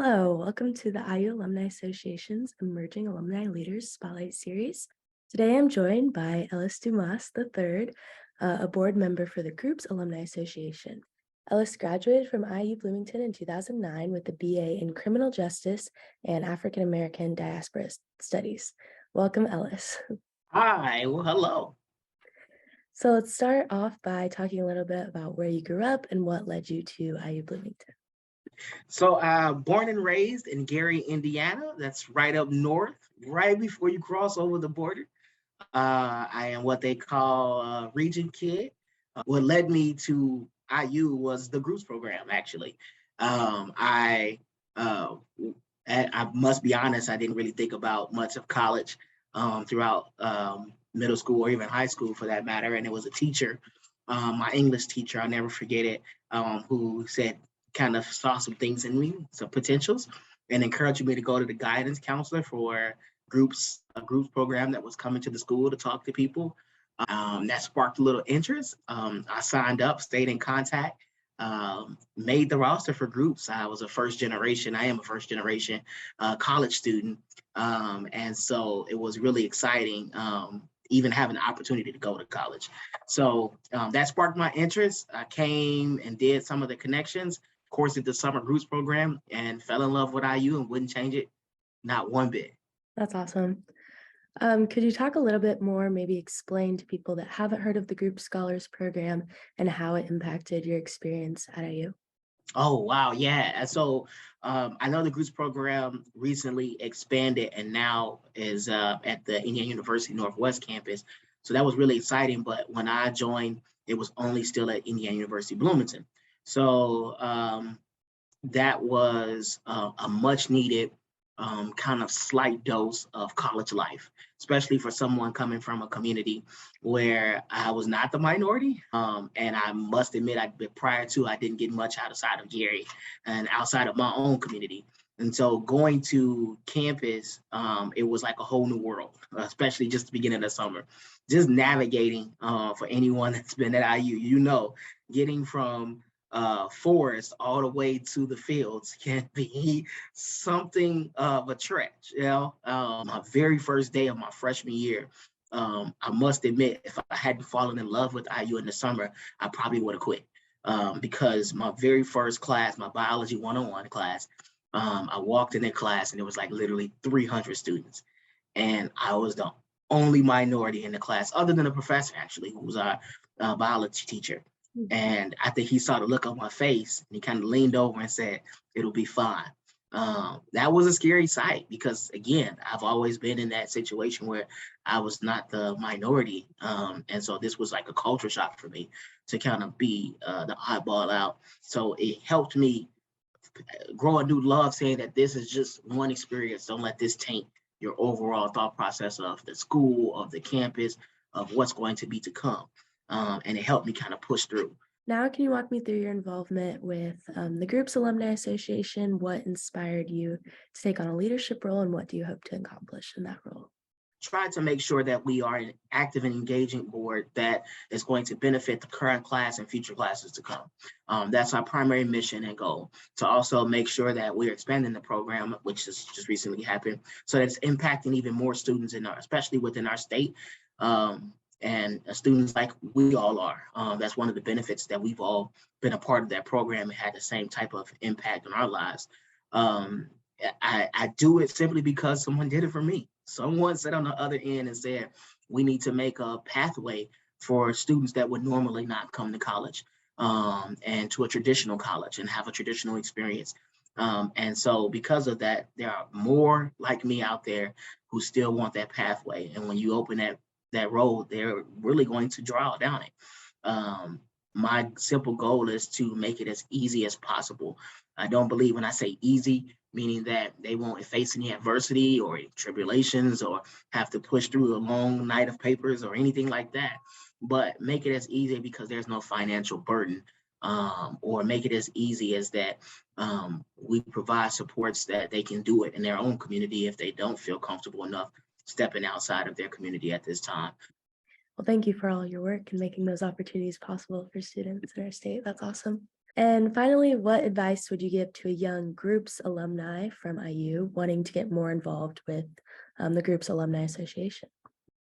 Hello, welcome to the IU Alumni Association's Emerging Alumni Leaders Spotlight Series. Today I'm joined by Ellis Dumas III, a board member for the group's Alumni Association. Ellis graduated from IU Bloomington in 2009 with a BA in Criminal Justice and African American Diaspora Studies. Welcome, Ellis. Hi, well, hello. So let's start off by talking a little bit about where you grew up and what led you to IU Bloomington. So, born and raised in Gary, Indiana. That's right up north, right before you cross over the border. I am what they call a region kid. What led me to IU was the groups program, actually. I I must be honest, I didn't really think about much of college throughout middle school or even high school for that matter. And it was a teacher, my English teacher, I'll never forget it, who said, kind of saw some things in me, some potentials, and encouraged me to go to the guidance counselor for a groups program that was coming to the school to talk to people. That sparked a little interest. I signed up, stayed in contact, made the roster for groups. I was a first generation, I am a first generation college student. And so it was really exciting, even having the opportunity to go to college. So that sparked my interest. I came and did some of the connections, of course, did the summer groups program and fell in love with IU and wouldn't change it, not one bit. That's awesome. Could you talk a little bit more, maybe explain to people that haven't heard of the Group Scholars Program and how it impacted your experience at IU? Oh, wow. Yeah. And so I know the groups program recently expanded and now is at the Indiana University Northwest campus. So that was really exciting. But when I joined, it was only still at Indiana University Bloomington. So that was a much needed kind of slight dose of college life, especially for someone coming from a community where I was not the minority. And I must admit, prior to, I didn't get much outside of Gary and outside of my own community. And so going to campus, it was like a whole new world, especially just the beginning of the summer. Just navigating for anyone that's been at IU, getting from forest all the way to the fields can be something of a trek. My very first day of my freshman year, I must admit, if I hadn't fallen in love with IU in the summer, I probably would have quit. Because my very first class, my biology 101 class, I walked in their class and it was like literally 300 students. And I was the only minority in the class, other than a professor, actually, who was our biology teacher. And I think he saw the look on my face and he kind of leaned over and said, "It'll be fine." That was a scary sight because, again, I've always been in that situation where I was not the minority. And so this was like a culture shock for me to kind of be the oddball out. So it helped me grow a new love, saying that this is just one experience. Don't let this taint your overall thought process of the school, of the campus, of what's going to be to come. And it helped me kind of push through. Now, can you walk me through your involvement with the group's alumni association? What inspired you to take on a leadership role, and what do you hope to accomplish in that role? Try to make sure that we are an active and engaging board that is going to benefit the current class and future classes to come. That's our primary mission and goal, to also make sure that we're expanding the program, which has just recently happened, so that it's impacting even more students especially within our state. And students like we all are. That's one of the benefits, that we've all been a part of that program and had the same type of impact on our lives. I do it simply because someone did it for me. Someone sat on the other end and said, we need to make a pathway for students that would normally not come to college, and to a traditional college and have a traditional experience. And so because of that, there are more like me out there who still want that pathway. And when you open that road, they're really going to draw down it. My simple goal is to make it as easy as possible. I don't believe when I say easy, meaning that they won't face any adversity or tribulations or have to push through a long night of papers or anything like that, but make it as easy because there's no financial burden, or make it as easy as that we provide supports that they can do it in their own community if they don't feel comfortable enough stepping outside of their community at this time. Well, thank you for all your work and making those opportunities possible for students in our state. That's awesome. And finally, what advice would you give to a young groups alumni from IU wanting to get more involved with the group's alumni association?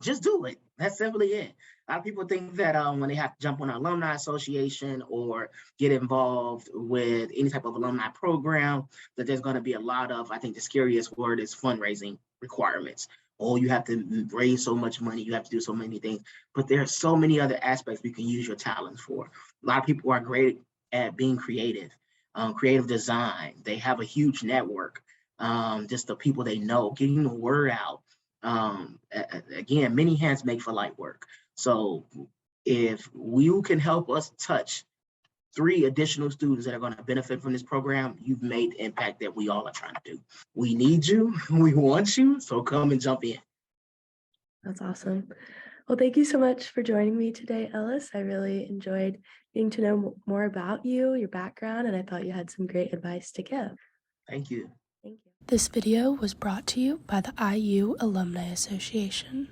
Just do it. That's simply it. A lot of people think that when they have to jump on an alumni association or get involved with any type of alumni program, that there's going to be a lot of, I think the scariest word is fundraising requirements. Oh, you have to raise so much money, you have to do so many things. But there are so many other aspects you can use your talents for. A lot of people are great at being creative, creative design. They have a huge network, just the people they know, getting the word out. Again, many hands make for light work. So if you can help us touch 3 additional students that are going to benefit from this program, you've made the impact that we all are trying to do. We need you, we want you, so come and jump in. That's awesome. Well, thank you so much for joining me today, Ellis. I really enjoyed getting to know more about you, your background, and I thought you had some great advice to give. Thank you. Thank you. This video was brought to you by the IU Alumni Association.